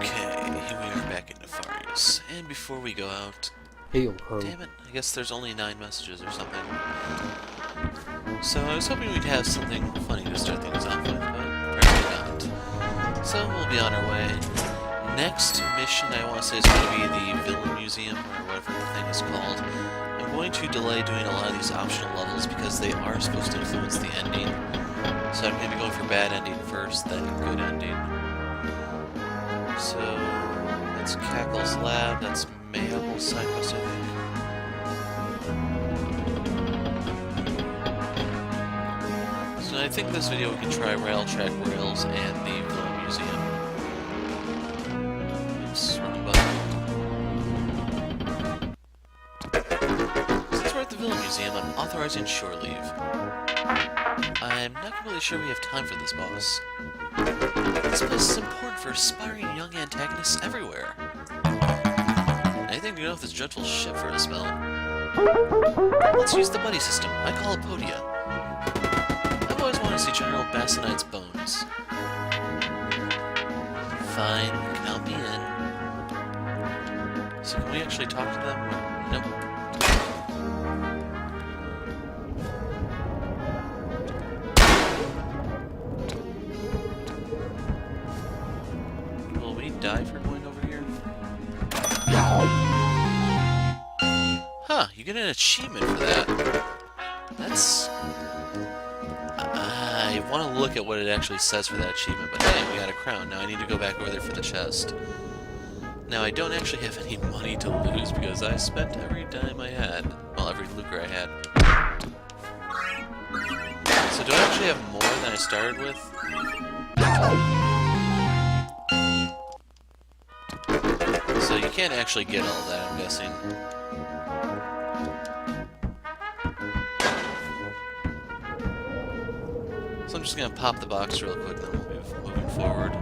Okay, here we are back in Nefarious. And before we go out... Hey, damn it, I guess there's only 9 messages or something. So I was hoping we'd have something funny to start things off with, but apparently not. So we'll be on our way. Next mission I want to say is going to be the Villain Museum, or whatever the thing is called. I'm going to delay doing a lot of these optional levels because they are supposed to influence the ending. So I'm going to be going for bad ending first, then good ending. So, that's Cackle's lab, that's Mayapple side quest, I think. So I think this video we can try Rattletrack Rails and the Villain Museum. Oops, wrong button. Since we're at the Villain Museum, I'm authorizing shore leave. I'm not completely sure we have time for this, boss. This place is important for aspiring young antagonists everywhere. Anything to go with this dreadful ship for a spell? Let's use the buddy system. I call it Podia. I've always wanted to see General Bassanite's bones. Fine, count me in. So can we actually talk to them? Nope. Die for going over here? Huh, you get an achievement for that. That's... I want to look at what it actually says for that achievement, but hey, we got a crown. Now I need to go back over there for the chest. Now I don't actually have any money to lose because I spent every dime I had. Well, every lucre I had. So do I actually have more than I started with? So you can't actually get all that, I'm guessing. So I'm just gonna pop the box real quick, then we'll be moving forward.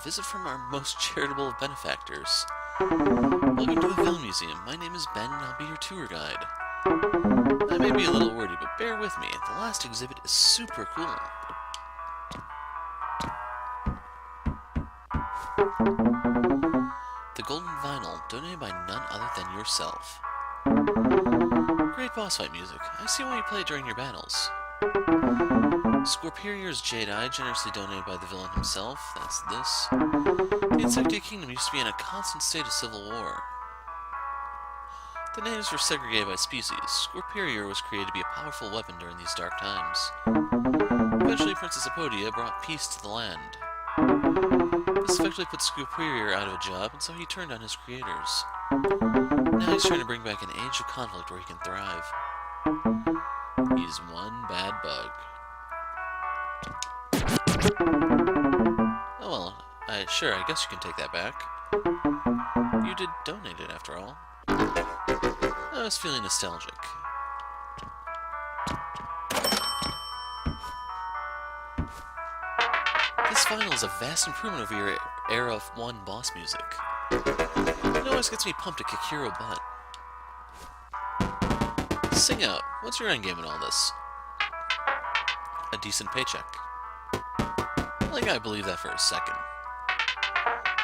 Visit from our most charitable of benefactors. Welcome to the Villain Museum. My name is Ben, and I'll be your tour guide. I may be a little wordy, but bear with me. The last exhibit is super cool. The Golden Vinyl, donated by none other than yourself. Great boss fight music. I see why you play it during your battles. Scorpirier's Jade Eye, generously donated by the villain himself. That's this. The Insectia Kingdom used to be in a constant state of civil war. The natives were segregated by species. Scorpirier was created to be a powerful weapon during these dark times. Eventually, Princess Apodia brought peace to the land. This effectively put Scorpirier out of a job, and so he turned on his creators. Now he's trying to bring back an age of conflict where he can thrive. He's one bad bug. Oh well, sure, I guess you can take that back. You did donate it, after all. I was feeling nostalgic. This vinyl is a vast improvement over your Era of 1 boss music. It always gets me pumped to kick hero butt. Sing out. What's your endgame in all this? A decent paycheck. I think I believe that for a second.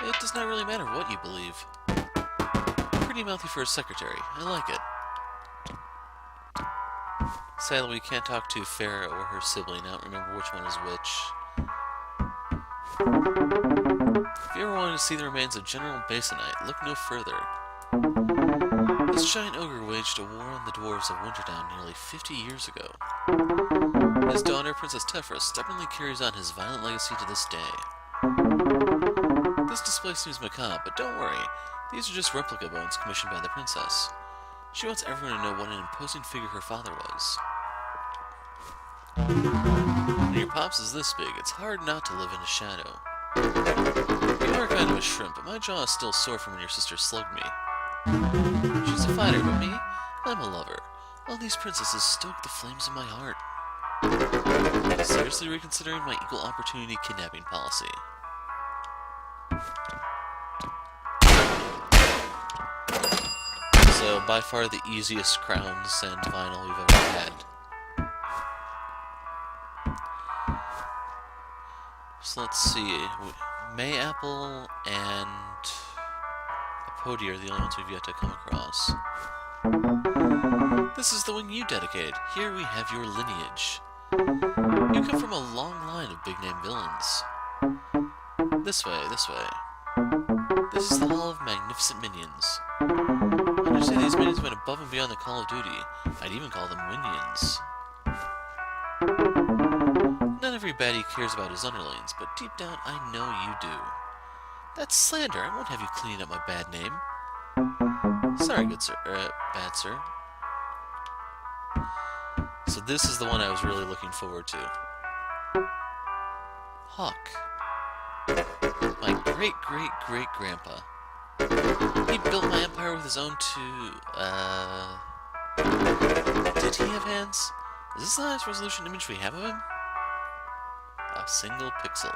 It does not really matter what you believe. Pretty mouthy for a secretary. I like it. Sadly, we can't talk to Farah or her sibling. I don't remember which one is which. If you ever wanted to see the remains of General Bassanite, look no further. This giant ogre waged a war on the dwarves of Wintertown nearly 50 years ago. His daughter, Princess Tefra, stubbornly carries on his violent legacy to this day. This display seems macabre, but don't worry. These are just replica bones commissioned by the princess. She wants everyone to know what an imposing figure her father was. When your pops is this big, it's hard not to live in a shadow. You are kind of a shrimp, but my jaw is still sore from when your sister slugged me. She's a fighter, but me? I'm a lover. All these princesses stoke the flames in my heart. Seriously reconsidering my equal opportunity kidnapping policy. So, by far the easiest crowns and vinyl we've ever had. So let's see. Mayapple and Apodi are the only ones we've yet to come across. This is the wing you dedicated. Here we have your lineage. You come from a long line of big-name villains. This way, this way. This is the Hall of Magnificent Minions. I understand these minions went above and beyond the call of duty. I'd even call them Winions. Not every baddie cares about his underlings, but deep down I know you do. That's slander. I won't have you cleaning up my bad name. Sorry, good sir. Bad sir. So this is the one I was really looking forward to. Hawk. My great-great-great-grandpa. He built my empire with his own Did he have hands? Is this the highest resolution image we have of him? A single pixel.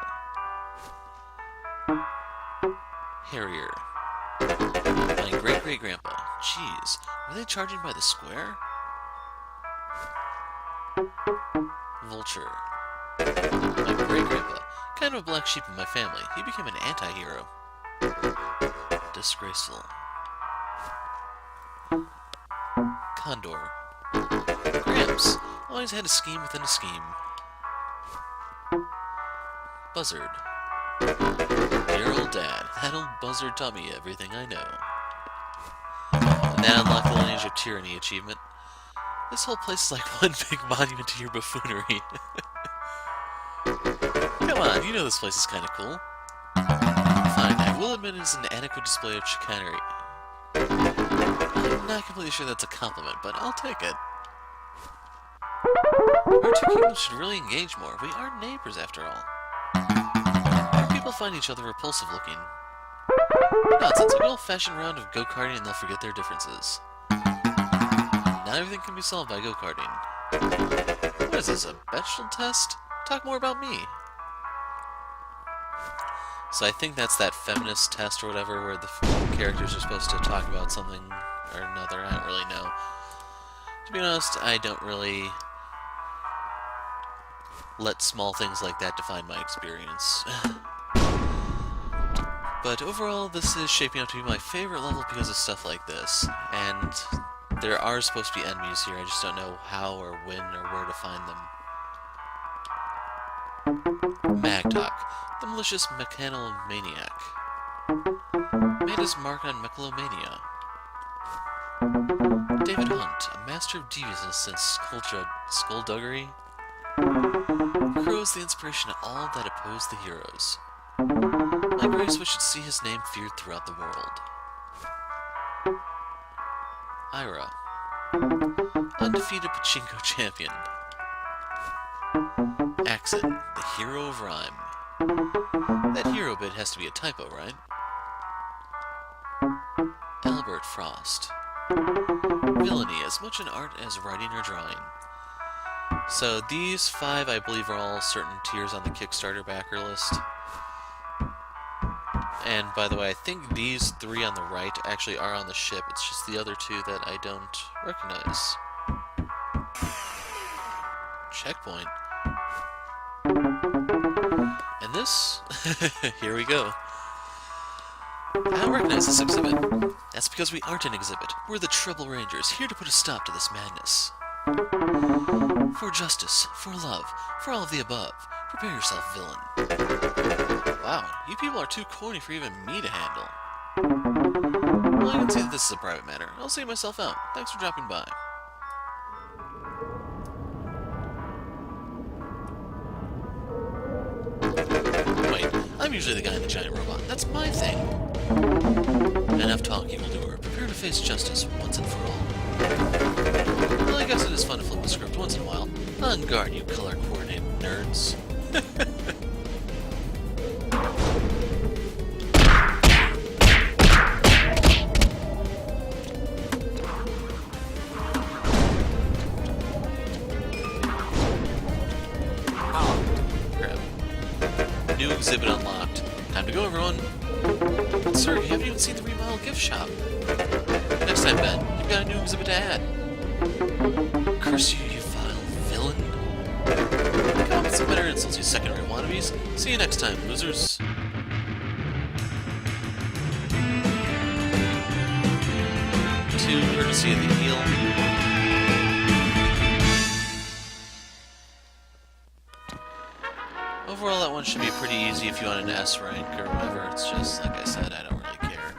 Harrier. My great-great-grandpa. Jeez, were they charging by the square? Vulture. My great-grandpa. Kind of a black sheep in my family. He became an anti-hero. Disgraceful. Condor. Gramps. Always had a scheme within a scheme. Buzzard. Dear old dad. That old buzzard taught me everything I know. And now unlock the Lineage of Tyranny achievement. This whole place is like one big monument to your buffoonery. Come on, you know this place is kinda cool. Fine, I will admit it is an adequate display of chicanery. I'm not completely sure that's a compliment, but I'll take it. Our two kingdoms should really engage more. We are neighbors, after all. Our people find each other repulsive looking. Nonsense, a good old-fashioned round of go-karting and they'll forget their differences. Not everything can be solved by go-karting. What is this, a bachelor test? Talk more about me. So I think that's that feminist test or whatever, where the characters are supposed to talk about something or another. I don't really know. To be honest, I don't really let small things like that define my experience. But overall, this is shaping up to be my favorite level because of stuff like this. And there are supposed to be enemies here, I just don't know how or when or where to find them. Magdoc, the malicious mechanomaniac. Made his mark on mechalomania. David Hunt, a master of deviousness and skullduggery. Crow is the inspiration of all that oppose the heroes. My greatest wish should see his name feared throughout the world. Ira. Undefeated pachinko champion. Accent, the hero of rhyme. That hero bit has to be a typo, right? Albert Frost. Villainy, as much an art as writing or drawing. So these 5, I believe, are all certain tiers on the Kickstarter backer list. And by the way, I think these 3 on the right actually are on the ship. It's just the other 2 that I don't recognize. Checkpoint. And this? Here we go. I don't recognize this exhibit. That's because we aren't an exhibit. We're the Trouble Rangers, here to put a stop to this madness. For justice, for love, for all of the above. Prepare yourself, villain. Wow, you people are too corny for even me to handle. Well, I can see that this is a private matter. I'll see myself out. Thanks for dropping by. Wait, I'm usually the guy in the giant robot. That's my thing. Enough talk, evildoer. Prepare to face justice once and for all. Well, I guess it is fun to flip the script once in a while. On guard, you color-coordinated nerds. New exhibit unlocked. Time to go, everyone. Sir, you haven't even seen the remodeled gift shop. Next time, Ben, you've got a new exhibit to add. Curse you, you vile villain. Come on with some better insults, you second-rate wannabes. See you next time, losers. To courtesy of the heel. Overall, that one should be pretty easy if you want an S rank or whatever. It's just, like I said, I don't really care.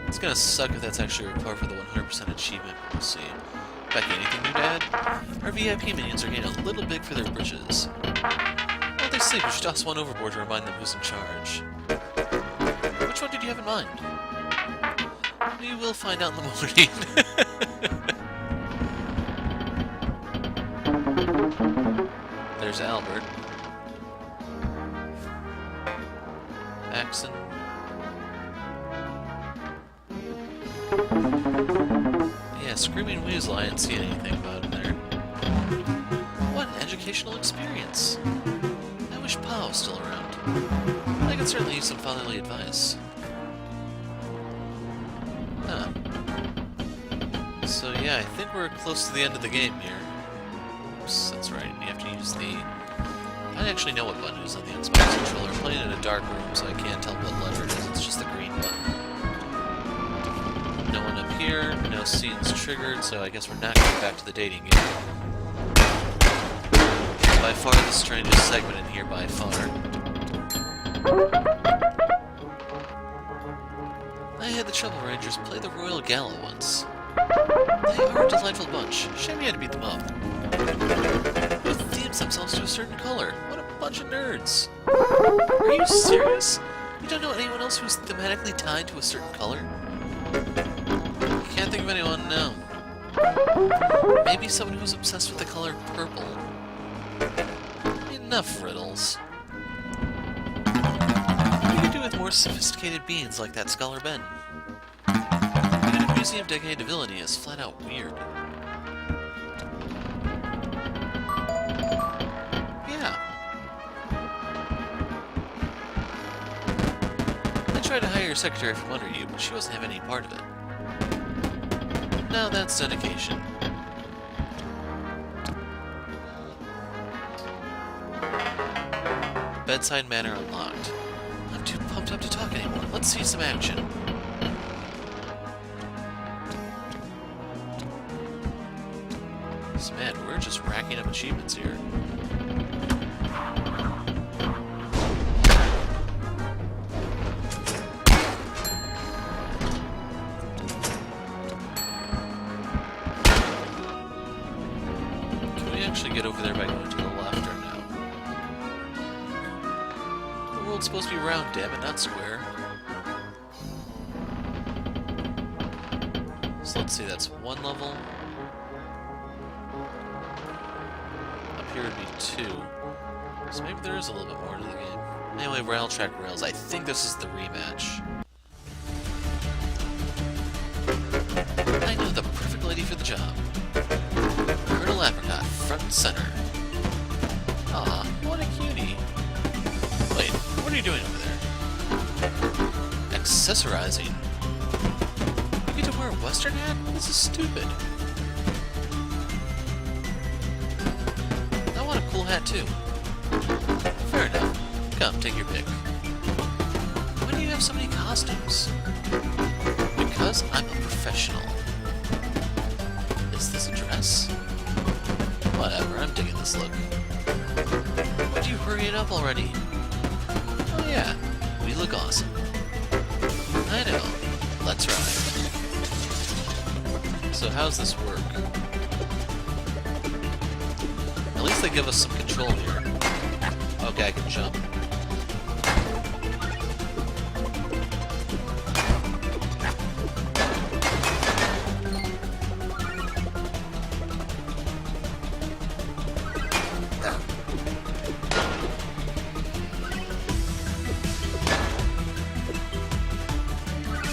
It's gonna suck if that's actually required for the 100% achievement, but we'll see. Becky, anything new to add? Our VIP minions are getting a little big for their britches. While they sleep, we should toss one overboard to remind them who's in charge. Which one did you have in mind? We will find out in the morning. There's Albert. Axon. Yeah, Screaming Weasel, I didn't see anything about him there. What an educational experience. I wish Pa was still around. I could certainly use some fatherly advice. Huh. So yeah, I think we're close to the end of the game here. Oops, that's right, you have to use the... I don't actually know what button is on the Xbox controller. I'm playing in a dark room, so I can't tell what letter it is. It's just the green button. No one up here, no scenes triggered, so I guess we're not going back to the dating game. By far the strangest segment in here, by far. I had the Trouble Rangers play the Royal Gala once. They are a delightful bunch. Shame you had to beat them up. Who themes themselves to a certain color? What a bunch of nerds. Are you serious? You don't know anyone else who's thematically tied to a certain color? Can't think of anyone, no. Maybe someone who's obsessed with the color purple. Enough riddles. What do you do with more sophisticated beings like that Scholar Ben? Even a museum dedicated to villainy is flat out weird. I tried to hire your secretary from under you, but she wasn't having any part of it. Now that's dedication. Bedside manner unlocked. I'm too pumped up to talk anymore. Let's see some action. So, man, we're just racking up achievements here. Get over there by going to the left or no? The world's supposed to be round, damn it, not square. So let's see, that's one level. Up here would be 2. So maybe there is a little bit more to the game. Anyway, Rattletrack Rails, I think this is the rematch. I know the perfect lady for the job. Apricot, front and center. Aw, what a cutie. Wait, what are you doing over there? Accessorizing? You get to wear a western hat? This is stupid. I want a cool hat too. Fair enough. Come, take your pick. Why do you have so many costumes? Because I'm a professional. Is this a dress? Whatever, I'm digging this look. Would you hurry it up already? Oh yeah, we look awesome. I know. Let's ride. So how's this work? At least they give us some control here. Okay, I can jump.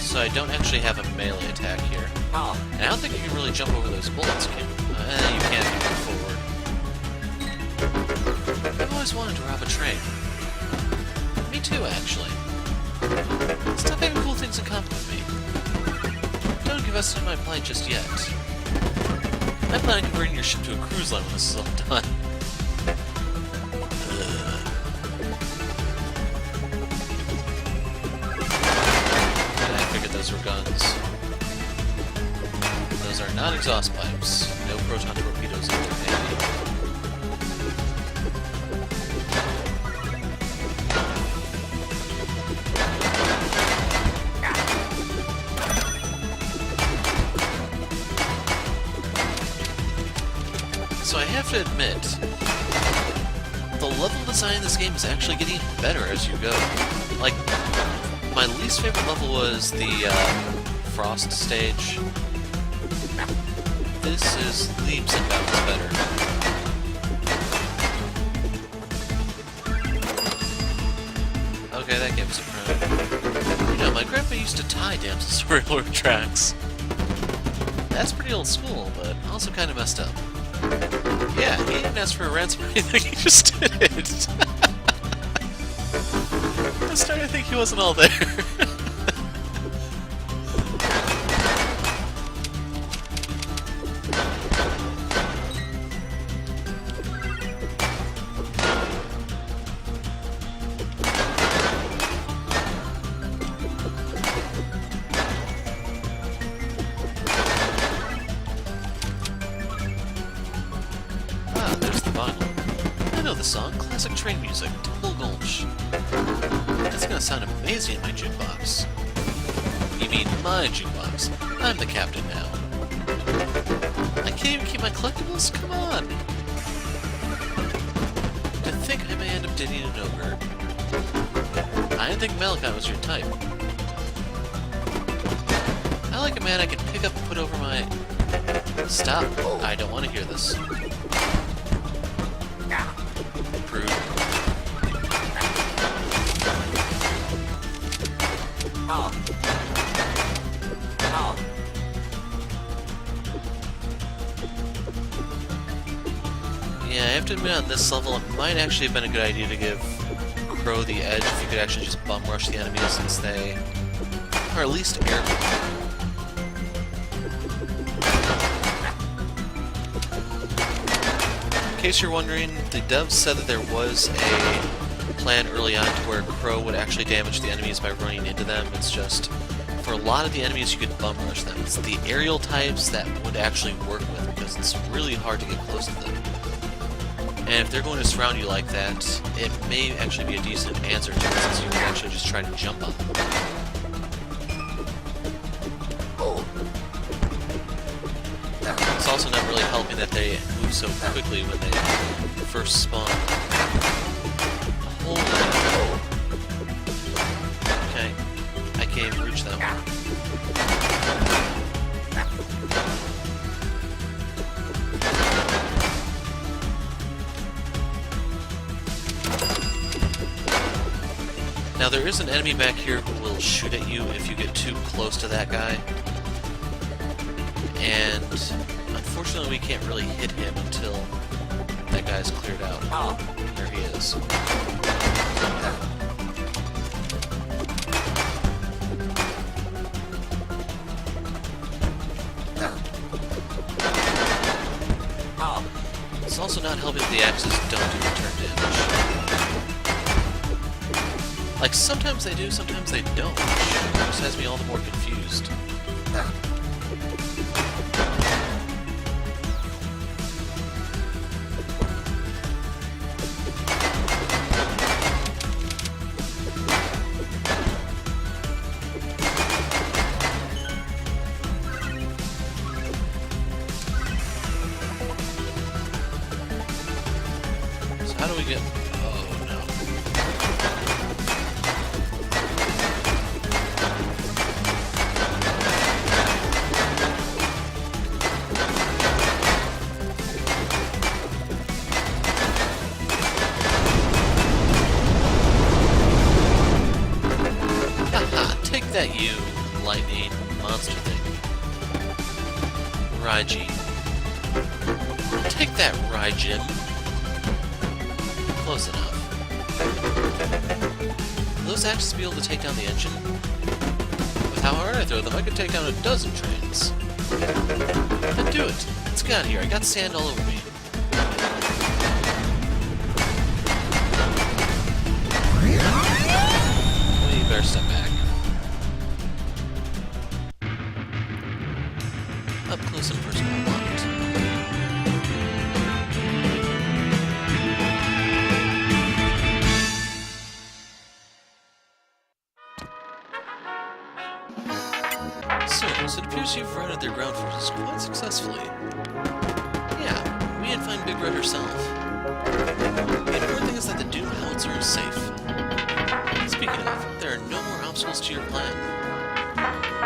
So I don't actually have a melee attack here. And I don't think you can really jump over those bullets, can you? You can't move forward. I've always wanted to rob a train. too, actually. Stop having cool things in common with me. Don't give us my plan just yet. I plan on converting your ship to a cruise line when this is all done. And I figured those were guns. Those are not exhaust pipes. No proton torpedoes in their handy. So I have to admit, the level design in this game is actually getting better as you go. Like, my least favorite level was the Frost stage. This is leaps and bounds better. Okay, that gave us a crown. You know, my grandpa used to tie damsels to railroad tracks. That's pretty old school, but also kind of messed up. Yeah, he didn't ask for a ransom or anything, he just did it. I'm starting to think he wasn't all there. I know the song, classic train music, Tumble Gulch. That's gonna sound amazing in my jukebox. You mean my jukebox? I'm the captain now. I can't even keep my collectibles? Come on! To think I may end up dating an ogre. I didn't think Malachi was your type. I like a man I can pick up and put over my... Stop. I don't want to hear this. Prude. Yeah, I have to admit on this level, it might actually have been a good idea to give Crow the edge if you could actually just bum rush the enemies since they are at least airborne. In case you're wondering, the devs said that there was a plan early on to where Crow would actually damage the enemies by running into them. It's just, for a lot of the enemies you could bum rush them. It's the aerial types that would actually work with, because it's really hard to get close to them. And if they're going to surround you like that, it may actually be a decent answer to it, since you can actually just try to jump on them. It's also not really helping that they move so quickly when they first spawn. Hold on. Okay. I can't even reach them. Now there is an enemy back here who will shoot at you if you get too close to that guy. And unfortunately we can't really hit him until that guy's cleared out. There he is. It's also not helping that the axes don't do return damage. Like, sometimes they do, sometimes they don't. It just has me all the more confused. So how do we get... Oh, no. Take that, you lightning monster thing. Raijin. Take that, Raijin. Close enough. those axes be able to take down the engine? With how hard I throw them, I could take down a dozen trains. Then do it. Let's get out of here. I got sand all over me. We better step back. Up close and personal want. So it appears you've routed their ground forces quite successfully. Yeah, we didn't find Big Red herself. The important thing is that the Doom howitzer is safe. Speaking of, there are no more obstacles to your plan.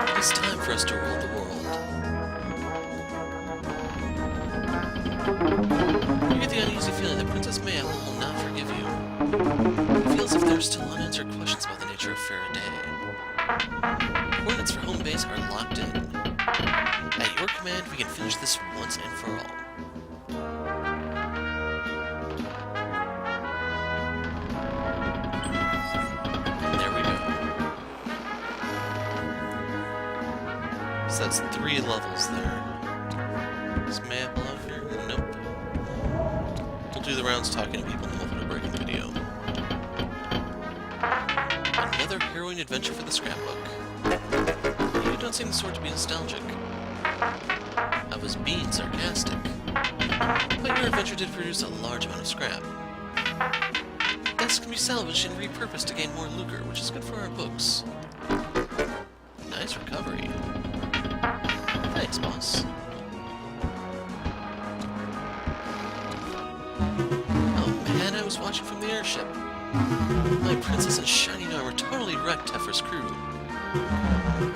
It is time for us to rule the world. You get the uneasy feeling that Princess Maya will not forgive you. It feels as if there are still unanswered questions about the nature of Faraday. Coordinates for home base are locked in. At your command, we can finish this once and for all. And there we go. So that's 3 levels there. Is map allowed here? Nope. We'll do the rounds talking to people and hoping to break in the video. Another harrowing adventure for the scrapbook. You don't seem the sort to be nostalgic. I was being sarcastic. But your adventure did produce a large amount of scrap. This can be salvaged and repurposed to gain more lucre, which is good for our books. Nice recovery. Thanks, boss. Oh man, I was watching from the airship. My princess in shining armor totally wrecked Tefra's crew.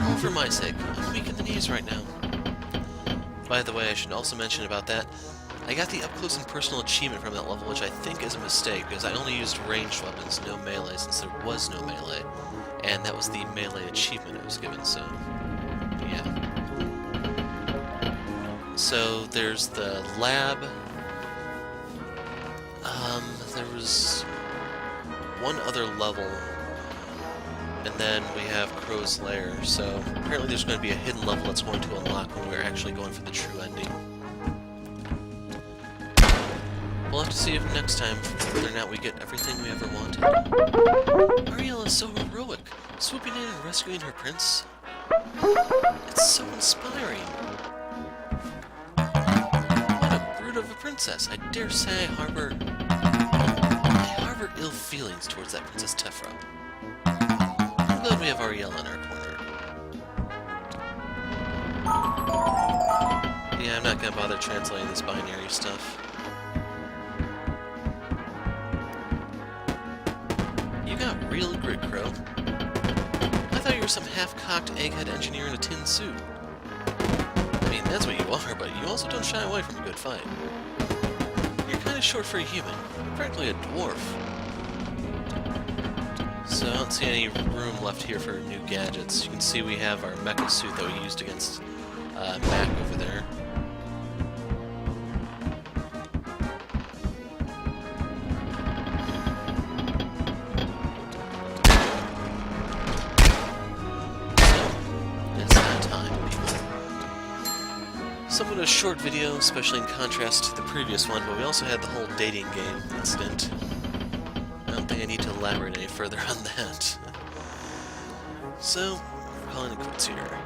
All for my sake. I'm weak in the knees right now. By the way, I should also mention about that, I got the up-close and personal achievement from that level, which I think is a mistake, because I only used ranged weapons, no melee, since there was no melee. And that was the melee achievement I was given, so... yeah. So, there's the lab. There was one other level, and then we have Crow's Lair, so apparently there's going to be a hidden level that's going to unlock when we're actually going for the true ending. We'll have to see if next time whether or not we get everything we ever wanted. Ariel is so heroic, swooping in and rescuing her prince. It's so inspiring. What a brute of a princess. I dare say I harbor ill feelings towards that Princess Tefra. I'm glad we have Ariel in our corner. Yeah, I'm not gonna bother translating this binary stuff. You got real grit, Crow. I thought you were some half-cocked egghead engineer in a tin suit. I mean, that's what you are, but you also don't shy away from a good fight. You're kinda short for a human, practically a dwarf. So I don't see any room left here for new gadgets. You can see we have our mecha suit that we used against Mac over there. So, it's that time, people. Somewhat a short video, especially in contrast to the previous one, but we also had the whole dating game incident. I don't think I need to elaborate any further on that. So, we're calling it quits here.